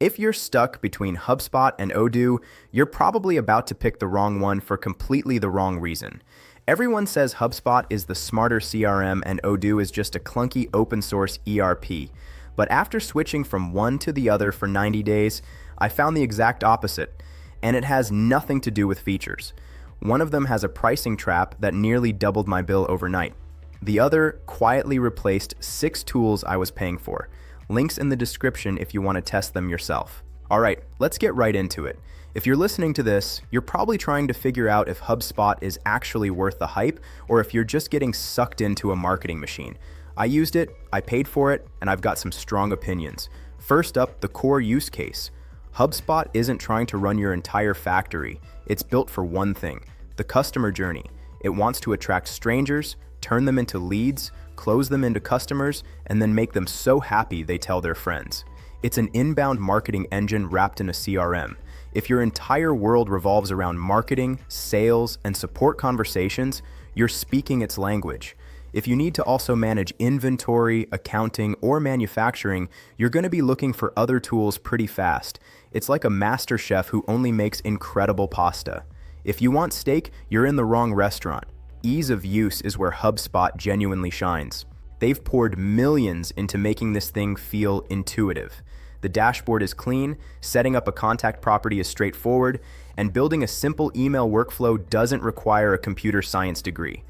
If you're stuck between HubSpot and Odoo, you're probably about to pick the wrong one for completely the wrong reason. Everyone says HubSpot is the smarter CRM and Odoo is just a clunky open source ERP. But after switching from one to the other for 90 days, I found the exact opposite, and it has nothing to do with features. One of them has a pricing trap that nearly doubled my bill overnight. The other quietly replaced 6 tools I was paying for. Links in the description if you want to test them yourself. All right, let's get right into it. If you're listening to this, you're probably trying to figure out if HubSpot is actually worth the hype or if you're just getting sucked into a marketing machine. I used it, I paid for it, and I've got some strong opinions. First up, the core use case. HubSpot isn't trying to run your entire factory. It's built for one thing, the customer journey. It wants to attract strangers, turn them into leads, close them into customers, and then make them so happy they tell their friends. It's an inbound marketing engine wrapped in a CRM. If your entire world revolves around marketing, sales, and support conversations, you're speaking its language. If you need to also manage inventory, accounting, or manufacturing, you're going to be looking for other tools pretty fast. It's like a master chef who only makes incredible pasta. If you want steak, you're in the wrong restaurant. Ease of use is where HubSpot genuinely shines. They've poured millions into making this thing feel intuitive. The dashboard is clean, setting up a contact property is straightforward, and building a simple email workflow doesn't require a computer science degree.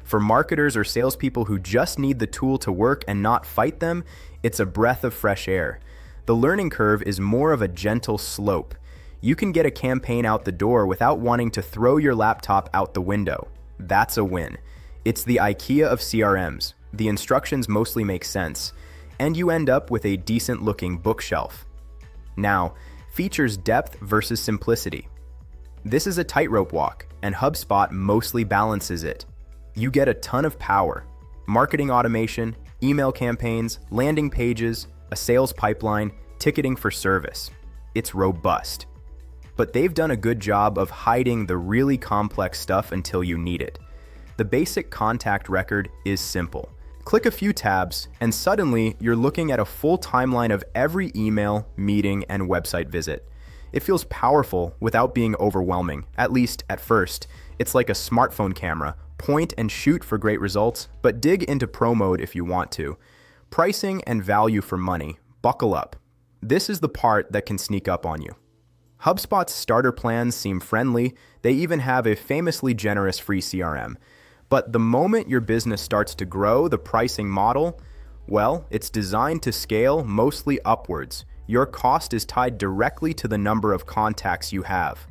For marketers or salespeople who just need the tool to work and not fight them, it's a breath of fresh air. The learning curve is more of a gentle slope. You can get a campaign out the door without wanting to throw your laptop out the window. That's a win. It's the IKEA of CRMs. The instructions mostly make sense, and you end up with a decent-looking bookshelf. Now, features depth versus simplicity. This is a tightrope walk, and HubSpot mostly balances it. You get a ton of power: marketing automation, email campaigns, landing pages, a sales pipeline, ticketing for service. It's robust. But they've done a good job of hiding the really complex stuff until you need it. The basic contact record is simple. Click a few tabs, and suddenly you're looking at a full timeline of every email, meeting, and website visit. It feels powerful without being overwhelming, at least at first. It's like a smartphone camera. Point and shoot for great results, but dig into pro mode if you want to. Pricing and value for money. Buckle up. This is the part that can sneak up on you. HubSpot's starter plans seem friendly. They even have a famously generous free CRM. But the moment your business starts to grow, the pricing model, well, it's designed to scale mostly upwards. Your cost is tied directly to the number of contacts you have.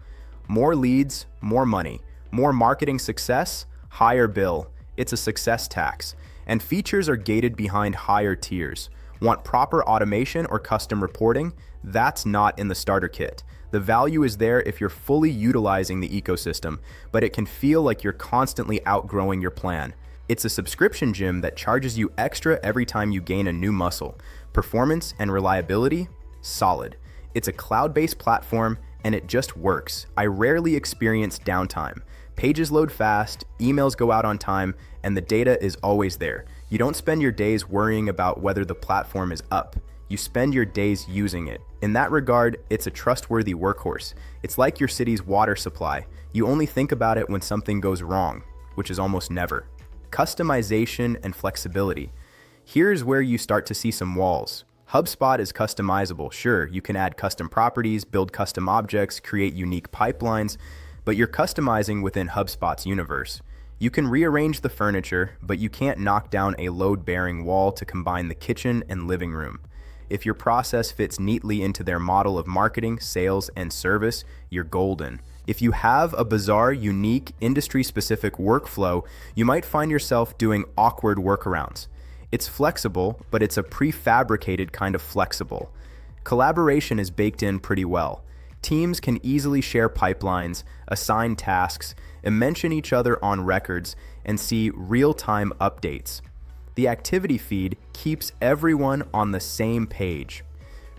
More leads, more money. More marketing success, higher bill. It's a success tax. And features are gated behind higher tiers. Want proper automation or custom reporting? That's not in the starter kit. The value is there if you're fully utilizing the ecosystem, but it can feel like you're constantly outgrowing your plan. It's a subscription gym that charges you extra every time you gain a new muscle. Performance and reliability? Solid. It's a cloud-based platform, and it just works. I rarely experience downtime. Pages load fast, emails go out on time, and the data is always there. You don't spend your days worrying about whether the platform is up. You spend your days using it. In that regard, it's a trustworthy workhorse. It's like your city's water supply. You only think about it when something goes wrong, which is almost never. Customization and flexibility. Here's where you start to see some walls. HubSpot is customizable. Sure, you can add custom properties, build custom objects, create unique pipelines, but you're customizing within HubSpot's universe. You can rearrange the furniture, but you can't knock down a load-bearing wall to combine the kitchen and living room. If your process fits neatly into their model of marketing, sales, and service, you're golden. If you have a bizarre, unique, industry-specific workflow, you might find yourself doing awkward workarounds. It's flexible, but it's a prefabricated kind of flexible. Collaboration is baked in pretty well. Teams can easily share pipelines, assign tasks, and mention each other on records, and see real-time updates. The activity feed keeps everyone on the same page.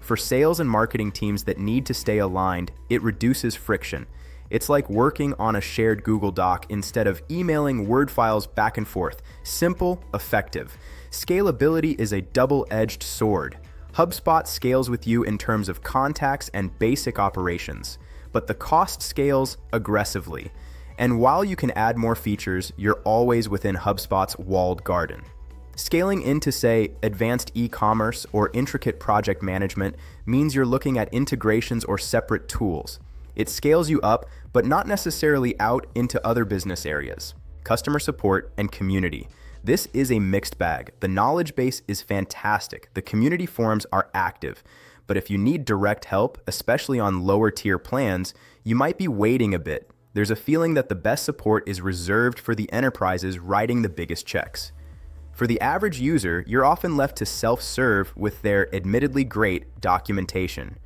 For sales and marketing teams that need to stay aligned, it reduces friction. It's like working on a shared Google Doc instead of emailing Word files back and forth. Simple, effective. Scalability is a double-edged sword. HubSpot scales with you in terms of contacts and basic operations, but the cost scales aggressively. And while you can add more features, you're always within HubSpot's walled garden. Scaling into, say, advanced e-commerce or intricate project management means you're looking at integrations or separate tools. It scales you up, but not necessarily out into other business areas. Customer support and community. This is a mixed bag. The knowledge base is fantastic. The community forums are active. But if you need direct help, especially on lower tier plans, you might be waiting a bit. There's a feeling that the best support is reserved for the enterprises writing the biggest checks. For the average user, you're often left to self-serve with their admittedly great documentation.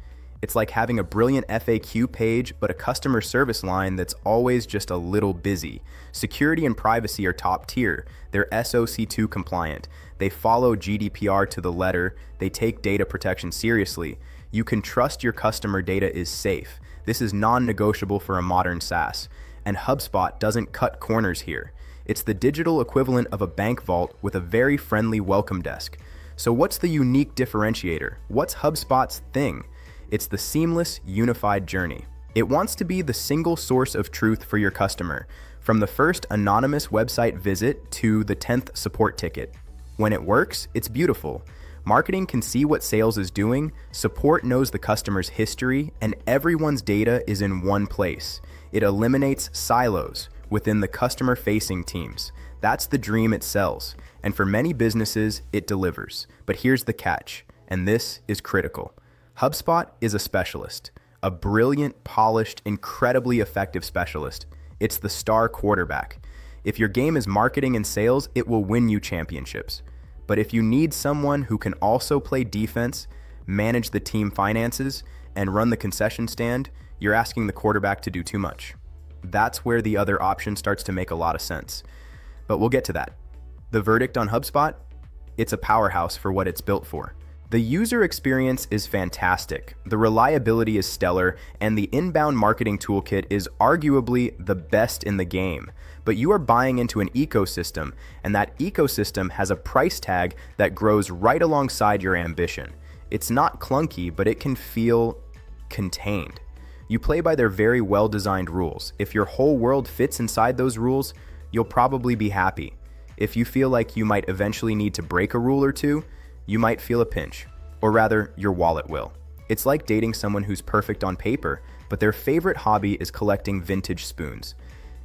It's like having a brilliant FAQ page, but a customer service line that's always just a little busy. Security and privacy are top tier. They're SOC 2 compliant. They follow GDPR to the letter. They take data protection seriously. You can trust your customer data is safe. This is non-negotiable for a modern SaaS. And HubSpot doesn't cut corners here. It's the digital equivalent of a bank vault with a very friendly welcome desk. So what's the unique differentiator? What's HubSpot's thing? It's the seamless, unified journey. It wants to be the single source of truth for your customer, from the first anonymous website visit to the 10th support ticket. When it works, it's beautiful. Marketing can see what sales is doing, support knows the customer's history, and everyone's data is in one place. It eliminates silos within the customer-facing teams. That's the dream it sells, and for many businesses, it delivers. But here's the catch, and this is critical. HubSpot is a specialist, a brilliant, polished, incredibly effective specialist. It's the star quarterback. If your game is marketing and sales, it will win you championships. But if you need someone who can also play defense, manage the team finances, and run the concession stand, you're asking the quarterback to do too much. That's where the other option starts to make a lot of sense. But we'll get to that. The verdict on HubSpot? It's a powerhouse for what it's built for. The user experience is fantastic, the reliability is stellar, and the inbound marketing toolkit is arguably the best in the game. But you are buying into an ecosystem, and that ecosystem has a price tag that grows right alongside your ambition. It's not clunky, but it can feel contained. You play by their very well-designed rules. If your whole world fits inside those rules, you'll probably be happy. If you feel like you might eventually need to break a rule or two, you might feel a pinch, or rather, your wallet will. It's like dating someone who's perfect on paper, but their favorite hobby is collecting vintage spoons.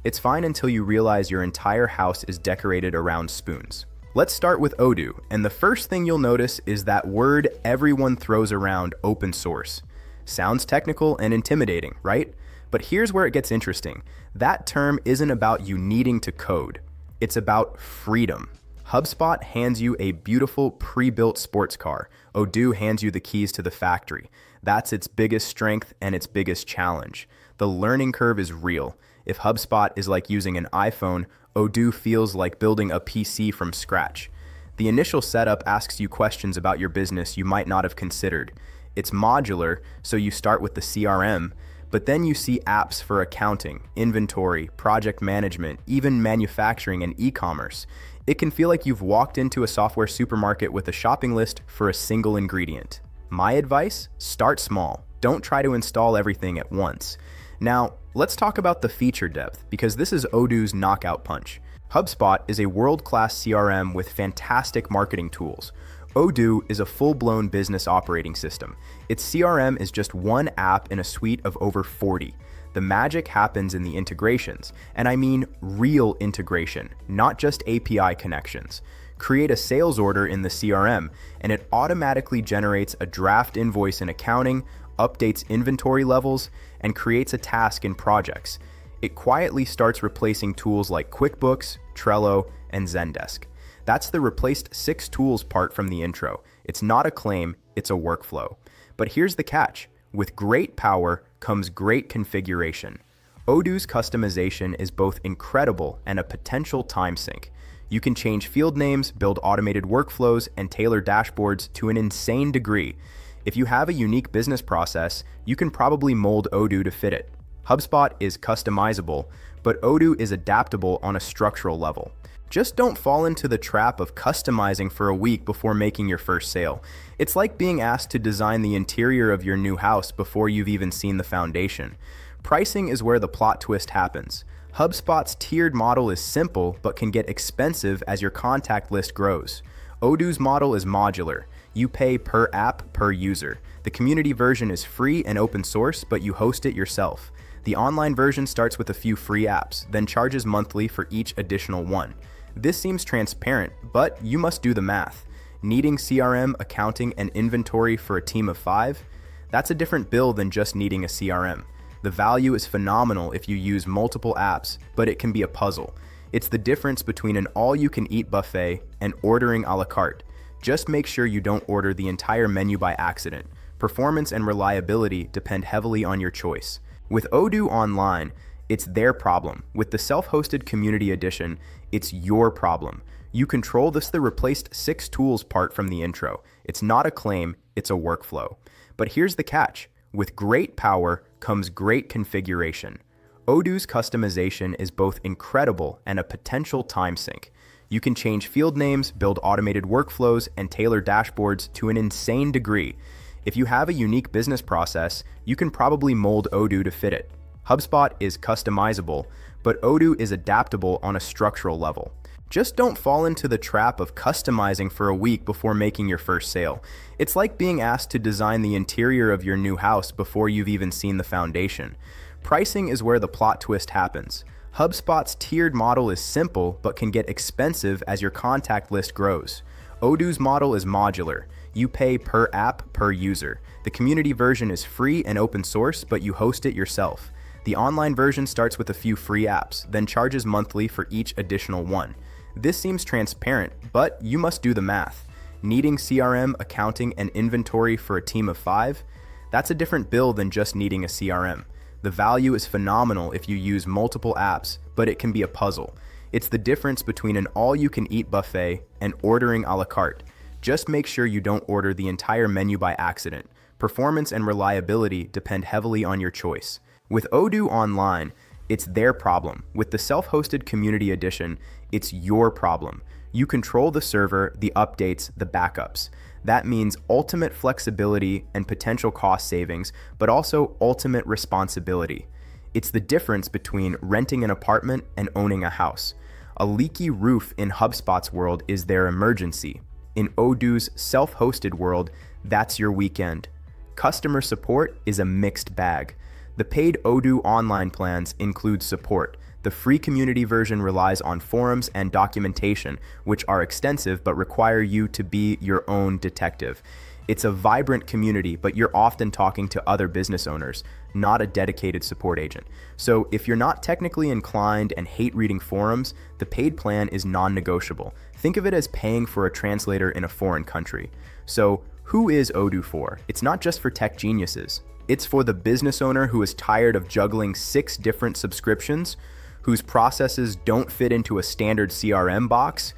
It's fine until you realize your entire house is decorated around spoons. Let's start with Odoo, and the first thing you'll notice is that word everyone throws around, open source. Sounds technical and intimidating, right? But here's where it gets interesting. That term isn't about you needing to code. It's about freedom. HubSpot hands you a beautiful pre-built sports car. Odoo hands you the keys to the factory. That's its biggest strength and its biggest challenge. The learning curve is real. If HubSpot is like using an iPhone, Odoo feels like building a PC from scratch. The initial setup asks you questions about your business you might not have considered. It's modular, so you start with the CRM, but then you see apps for accounting, inventory, project management, even manufacturing and e-commerce. It can feel like you've walked into a software supermarket with a shopping list for a single ingredient. My advice? Start small. Don't try to install everything at once. Now, let's talk about the feature depth, because this is Odoo's knockout punch. HubSpot is a world-class CRM with fantastic marketing tools. Odoo is a full-blown business operating system. Its CRM is just one app in a suite of over 40. The magic happens in the integrations, and I mean real integration, not just API connections. Create a sales order in the CRM, and it automatically generates a draft invoice in accounting, updates inventory levels, and creates a task in projects. It quietly starts replacing tools like QuickBooks, Trello, and Zendesk. That's the replaced 6 tools part from the intro. It's not a claim, it's a workflow. But here's the catch. With great power comes great configuration. Odoo's customization is both incredible and a potential time sink. You can change field names, build automated workflows, and tailor dashboards to an insane degree. If you have a unique business process, you can probably mold Odoo to fit it. HubSpot is customizable, but Odoo is adaptable on a structural level. Just don't fall into the trap of customizing for a week before making your first sale. It's like being asked to design the interior of your new house before you've even seen the foundation. Pricing is where the plot twist happens. HubSpot's tiered model is simple but can get expensive as your contact list grows. Odoo's model is modular. You pay per app, per user. The community version is free and open source, but you host it yourself. The online version starts with a few free apps, then charges monthly for each additional one. This seems transparent, but you must do the math. Needing CRM, accounting, and inventory for a team of 5? That's a different bill than just needing a CRM. The value is phenomenal if you use multiple apps, but it can be a puzzle. It's the difference between an all-you-can-eat buffet and ordering a la carte. Just make sure you don't order the entire menu by accident. Performance and reliability depend heavily on your choice. With Odoo Online, it's their problem. With the self-hosted community edition, it's your problem. You control this. The replaced 6 tools part from the intro. It's not a claim, it's a workflow. But here's the catch. With great power comes great configuration. Odoo's customization is both incredible and a potential time sink. You can change field names, build automated workflows, and tailor dashboards to an insane degree. If you have a unique business process, you can probably mold Odoo to fit it. HubSpot is customizable, but Odoo is adaptable on a structural level. Just don't fall into the trap of customizing for a week before making your first sale. It's like being asked to design the interior of your new house before you've even seen the foundation. Pricing is where the plot twist happens. HubSpot's tiered model is simple but can get expensive as your contact list grows. Odoo's model is modular. You pay per app, per user. The community version is free and open source, but you host it yourself. The online version starts with a few free apps, then charges monthly for each additional one. This seems transparent, but you must do the math. Needing CRM, accounting, and inventory for a team of 5? That's a different bill than just needing a CRM. The value is phenomenal if you use multiple apps, but it can be a puzzle. It's the difference between an all-you-can-eat buffet and ordering a la carte. Just make sure you don't order the entire menu by accident. Performance and reliability depend heavily on your choice. With Odoo Online, it's their problem. With the self-hosted community edition, it's your problem. You control the server, the updates, the backups. That means ultimate flexibility and potential cost savings, but also ultimate responsibility. It's the difference between renting an apartment and owning a house. A leaky roof in HubSpot's world is their emergency. In Odoo's self-hosted world, that's your weekend. Customer support is a mixed bag. The paid Odoo online plans include support. The free community version relies on forums and documentation, which are extensive but require you to be your own detective. It's a vibrant community, but you're often talking to other business owners, not a dedicated support agent. So if you're not technically inclined and hate reading forums, the paid plan is non-negotiable. Think of it as paying for a translator in a foreign country. So who is Odoo for? It's not just for tech geniuses. It's for the business owner who is tired of juggling 6 different subscriptions, whose processes don't fit into a standard CRM box,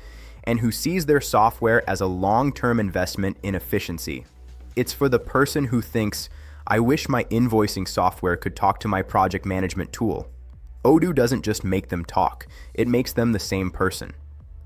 and who sees their software as a long-term investment in efficiency. It's for the person who thinks, I wish my invoicing software could talk to my project management tool. Odoo doesn't just make them talk, it makes them the same person.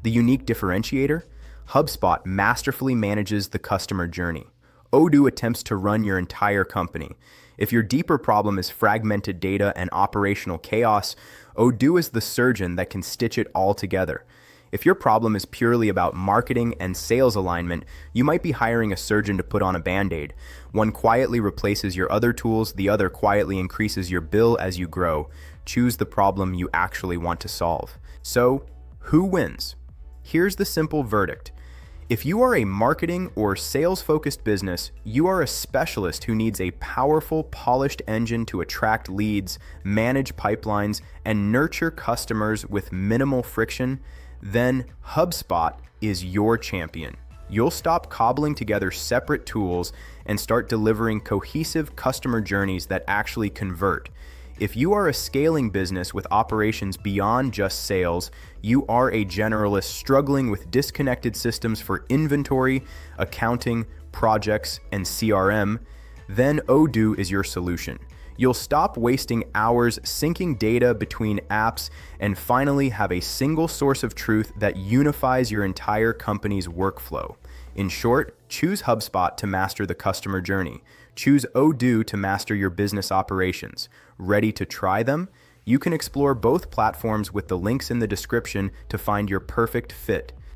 The unique differentiator? HubSpot masterfully manages the customer journey. Odoo attempts to run your entire company. If your deeper problem is fragmented data and operational chaos, Odoo is the surgeon that can stitch it all together. If your problem is purely about marketing and sales alignment, you might be hiring a surgeon to put on a Band-Aid. One quietly replaces your other tools, the other quietly increases your bill as you grow. Choose the problem you actually want to solve. So, who wins? Here's the simple verdict. If you are a marketing or sales-focused business, you are a specialist who needs a powerful, polished engine to attract leads, manage pipelines, and nurture customers with minimal friction, then HubSpot is your champion. You'll stop cobbling together separate tools and start delivering cohesive customer journeys that actually convert. If you are a scaling business with operations beyond just sales, you are a generalist struggling with disconnected systems for inventory, accounting, projects, and CRM, then Odoo is your solution. You'll stop wasting hours syncing data between apps and finally have a single source of truth that unifies your entire company's workflow. In short, choose HubSpot to master the customer journey. Choose Odoo to master your business operations. Ready to try them? You can explore both platforms with the links in the description to find your perfect fit.